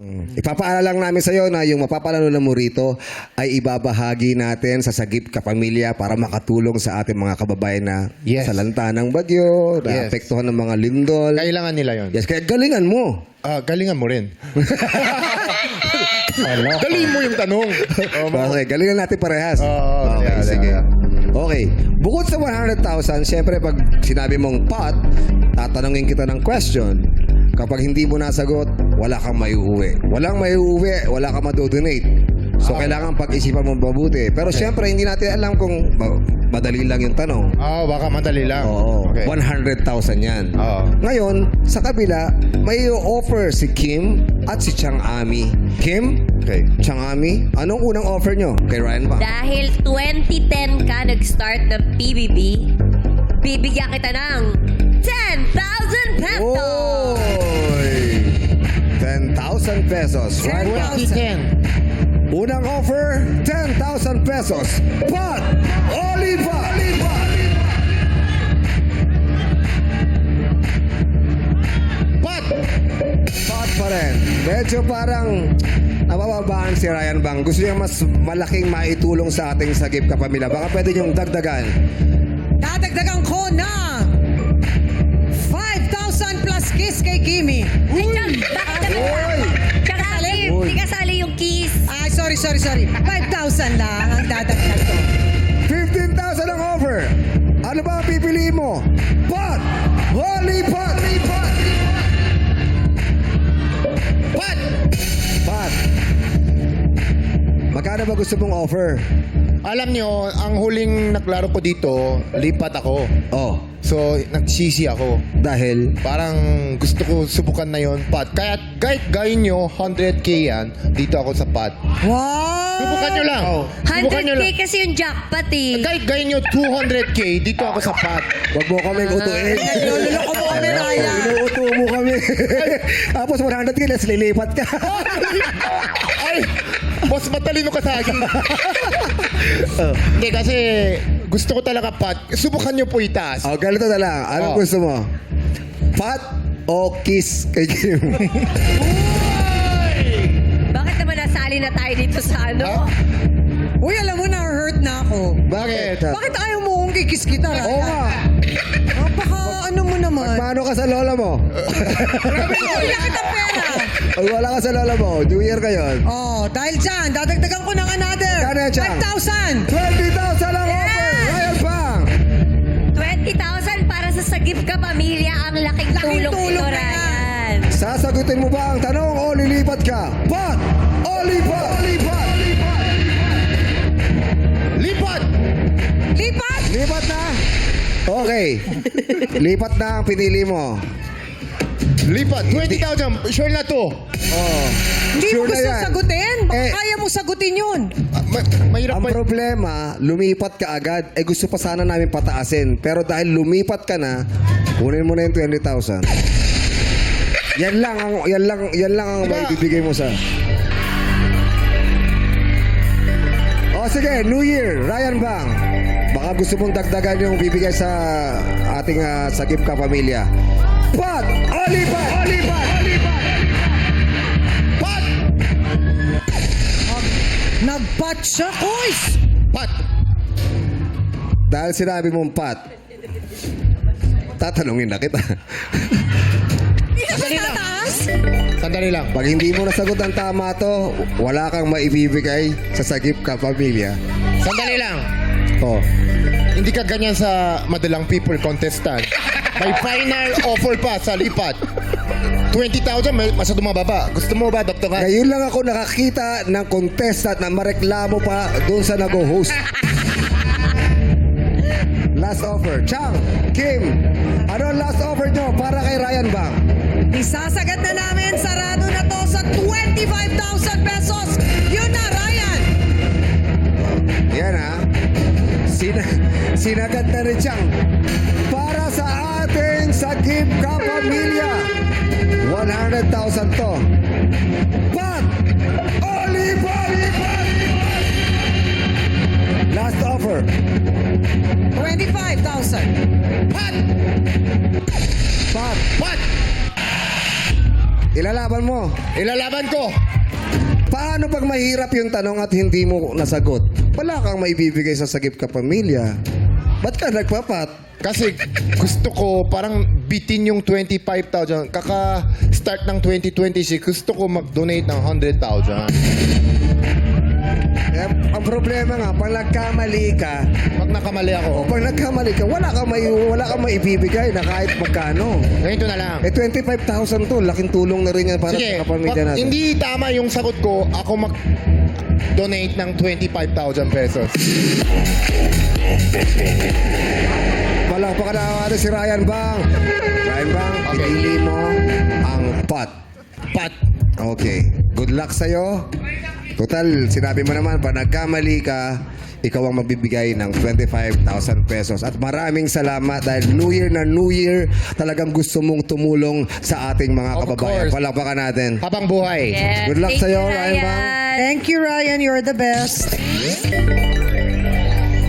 Ipapaalala lang namin sa iyo na yung mapapalanunan mo rito ay ibabahagi natin sa Sagip Kapamilya para makatulong sa ating mga kababayan na Yes. sa lanta ng bagyo, na Yes. apektuhan ng mga lindol. Kailangan nila yon. Yes, kaya galingan mo. Galingan mo rin. Galing mo yung tanong. Okay, galingan natin parehas. Oo, okay, yeah, sige. yeah. Okay, bukod sa 100,000, syempre pag sinabi mong pot, tatanungin kita ng question. Kapag hindi mo nasagot, wala kang maiuwi. Walang maiuwi, wala kang madodonate. So, kailangan pag-isipan mo mabuti. Pero syempre, hindi natin alam kung madali lang yung tanong. Baka madali lang. Oo, Okay. 100,000 yan. Oo. Ngayon, sa kabila, may offer si Kim at si Chang Ami. Kim, Okay. Chang Ami, anong unang offer nyo kay Ryan Bang? Dahil 2010 ka nag-start ng PBB, bibigyan kita ng 10,000 pesos! Oy! 10,000 pesos. Ryan Bang. 2010. Unang offer, 10,000 pesos. Pot! Oliva! Pot! Pot pa rin. Medyo parang nabababaan si Ryan Bang. Gusto niya mas malaking maitulong sa ating Sagip Kapamilya. Baka pwede niyong dagdagan. Dadagdagan ko na 5,000 plus kiss kay Kimi. Ay, bakit Oy! Tsaka, Kim, Uy. di kasali yung kiss. Ay, sorry. 5,000 lang ang dadagdag ko. 15,000 ang offer. Ano ba ang pipiliin mo? Pot! Holy pot! Pot! Pot! Magkano ba gusto mong offer? Alam nyo, ang huling naglaro ko dito, lipat ako. Oh, So, nagsisi ako. dahil Parang gusto ko subukan na yon pot. Kaya kahit gawin nyo, 100k yan, dito ako sa pot. Wow! Subukan nyo lang. Subukan nyo 100K lang. kasi yung jackpot eh. Kahit gawin nyo 200k, dito ako sa pot. wag mo kami utuin. Niloloko mo kami, Ryan. Inuuto mo kami. Tapos 100 kilos, lilipat ka. Ay! Boss, matalino ka sa akin. Hindi, kasi gusto ko talaga pot. Subukan nyo po itaas. O, ganito na lang. Anong Oh. gusto mo? Pot o kiss kay Kim? Bakit naman nasali na tayo dito sa ano? Uy, alam mo, na-hurt na ako. Bakit? Bakit ayaw mo kong kikis kita, Ryan? Oo nga. Baka ano mo naman. Paano ka sa lola mo? Wala kita pera. Pag wala ka sa lola mo, New Year ka yun. Oh, dahil dyan, dadagdagan ko ng another. Kano yan, Chang? 5,000. 20,000 ang offer! Ryan Bang! 20,000 para sa Sagip Kapamilya. Ang laking tulong tulong ito, na yan. Ryan. Sasagutin mo ba ang tanong o lilipat ka? Pot! O lipat! Lipat! Lipat! Lipat na? Okay. Lipat na ang pinili mo. Lipat! 20,000! Sure na to! Oh. Hindi mo Sure na gusto yan. sagutin? Baka Eh, kaya mo sagutin yun. Mahirap Ang pa. problema, lumipat ka agad. Eh gusto pa sana namin pataasin. Pero dahil lumipat ka na, kunin mo na yung 20,000. Yan lang ang Diba? maibibigay mo sa... O sige, New Year, Ryan Bang. Baka gusto mong dagdagan yung bibigay sa ating Sagip Kapamilya. Pot! Olipat! Pot! Nagpat siya, Koys! Pot! Dahil sinabi mong pot, tatanungin na kita. Hindi ka tataas? Sandali lang. Pag hindi mo nasagot ang tama to, wala kang maibibigay sa Sagip Kapamilya. Sandali lang. Oh. Hindi ka ganyan sa madalang people contestant. May final offer pa sa lipat. 20,000, masyado mababa. Gusto mo ba, Dr. Han? Ngayon lang ako nakakita ng contestant na mareklamo pa doon sa nag-host. Last offer. Chang, Kim, ano ang last offer nyo para kay Ryan Bang? Isasagat na namin, sarado na to sa 25,000 pesos. Yun na, Ryan! Yan ha. Sinagat na rin Chang. Para sa ating Sagip Kapamilya. 100,000 to. Pat! Oliva! Last offer. 25,000. Pot! Pat! Pot! Ilalaban mo. Ilalaban ko. Paano pag mahirap yung tanong at hindi mo nasagot? Wala kang maibibigay sa Sagip Ka Pamilya. Ba't ka nagpapat? Kasi gusto ko parang bitin yung 25,000. Kaka-start ng 2026, gusto ko mag-donate ng 100,000. Eh, ang problema nga, pag nagkamali ka, Pag nakamali ako, wala kang maibibigay na kahit magkano. ganito na lang. Eh, 25,000 to. Laking tulong na rin yan para Sige, sa kapamilya pag natin. hindi tama yung sagot ko, ako mag-donate ng 25,000 pesos. Palakpakan na natin si Ryan Bang. Ryan Bang, Okay. pinili mo ang pot. Pat. Okay. Good luck sa'yo. Total, sinabi mo naman, pag nagkamali ka, ikaw ang magbibigay ng 25,000 pesos. At maraming salamat dahil New Year na New Year, talagang gusto mong tumulong sa ating mga Of kababayan. course. Palakpakan natin. Habang buhay. Yes. Good luck Thank sa'yo, you, Ryan Bang. Thank you, Ryan. You're the best.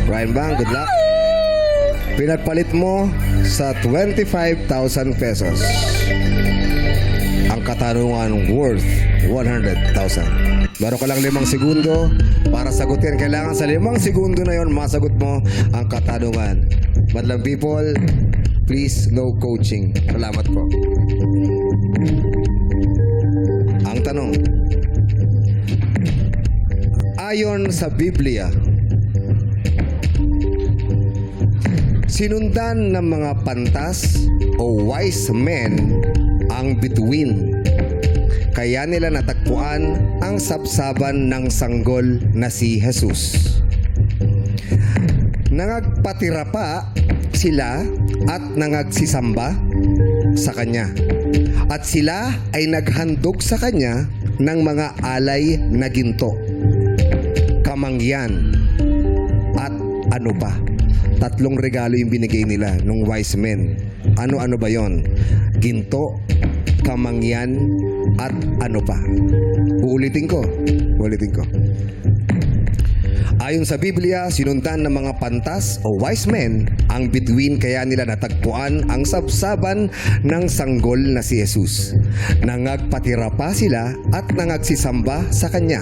Ryan Bang, good luck. Pinagpalit mo sa 25,000 pesos. Ang katanungan worth 100,000. Meron ka lang 5 segundo para sagutin. Kailangan sa 5 segundo na yon masagot mo ang katanungan. Madlang people, please no coaching. Salamat po. Ang tanong. Ayon sa Biblia, sinundan ng mga pantas o wise men ang bituin. Kaya nila natagpuan ang sapsaban ng sanggol na si Jesus. Nangagpatira pa sila at nangagsisamba sa kanya. At sila ay naghandog sa kanya ng mga alay na ginto, kamangyan, at ano pa. 3 regalo yung binigay nila nung wise men. Ano-ano ba yon? Ginto, kamangyan, at ano pa. Uulitin ko. Ayon sa Biblia, sinundan ng mga pantas o wise men ang bituin kaya nila natagpuan ang sabsaban ng sanggol na si Jesus. Nangagpatira pa sila at nangagsisamba sa kanya.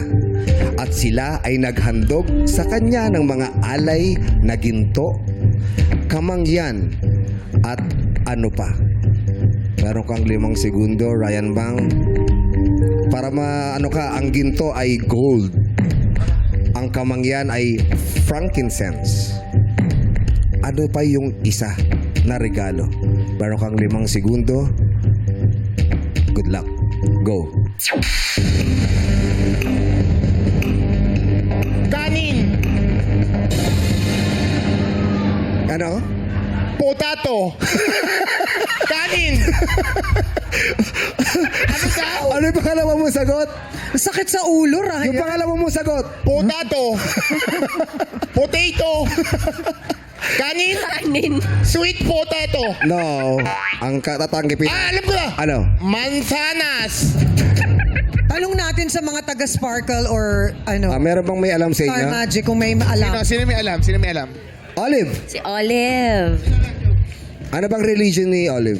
At sila ay naghandog sa kanya ng mga alay na ginto, kamangyan, at ano pa. Meron kang 5 segundo, Ryan Bang. Para ang ginto ay gold. Ang kamangyan ay frankincense. Ano pa yung isa na regalo? Meron kang 5 segundo. Good luck. Go. Kanin. Ano? Potato. Kanin. Ano daw? Ano yung pangalawa mong sagot? Sakit sa ulo, Yung Ryan. pangalawa mong sagot? Potato. Potato. Kanin. Kanin. Sweet potato. No. Ang katatanggipin. Alam ko na. Ano? Mansanas. Tanong natin sa mga taga-Sparkle or Meron bang may alam sa Star inyo? Magic kung may alam. Sino may alam? Sino may alam? Olive. Si Olive. Ano bang religion ni Olive?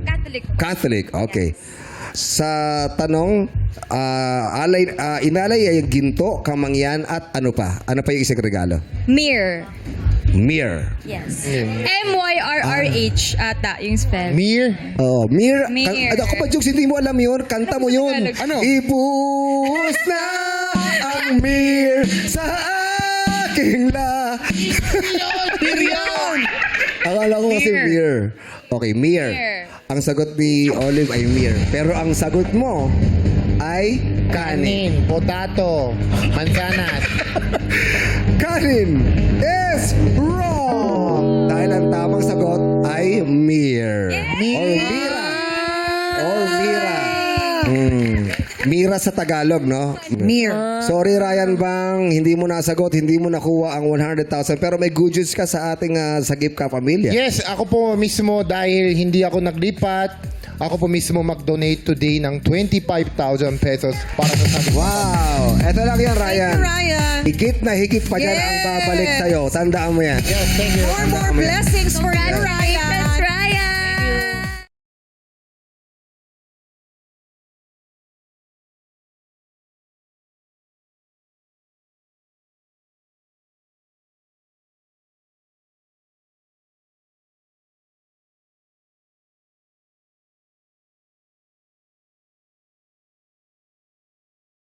Catholic. Catholic. Okay. Sa tanong, inalay ay ginto, kamangyan, at ano pa? Ano pa yung isang regalo? Mir. Mirror. Yes. M-Y-R-R-H ata yung spell. Mir. Oh, mirror. Mirror. Ako pa, Jukes, hindi mo alam yun. Kanta mo yun. Ano? Ibuhos na ang mirror sa aking Yun. Akala ko kasi Mirror. mirror. Okay, mirror. Mirror. Ang sagot ni Olive ay mirror. Pero ang sagot mo ay kanin. Kanin. Potato. Mansanas. Kanin is wrong. Dahil ang tamang sagot ay mirror. Or mira. Or mira. Mira sa Tagalog, no? Mir. Sorry, Ryan Bang. Hindi mo nasagot, hindi mo nakuha ang 100,000. Pero may good news ka sa ating Sagip Ka Pamilya. Yes, ako po mismo dahil hindi ako naglipat, ako po mismo mag-donate today ng 25,000 pesos para sa sabi. Wow! Eto lang yan, Thank Ryan. you, Ryan. Higit na higit pa dyan ang Yes! babalik sa'yo. Tandaan mo yan. Yes, thank you. More blessings for you, Ryan.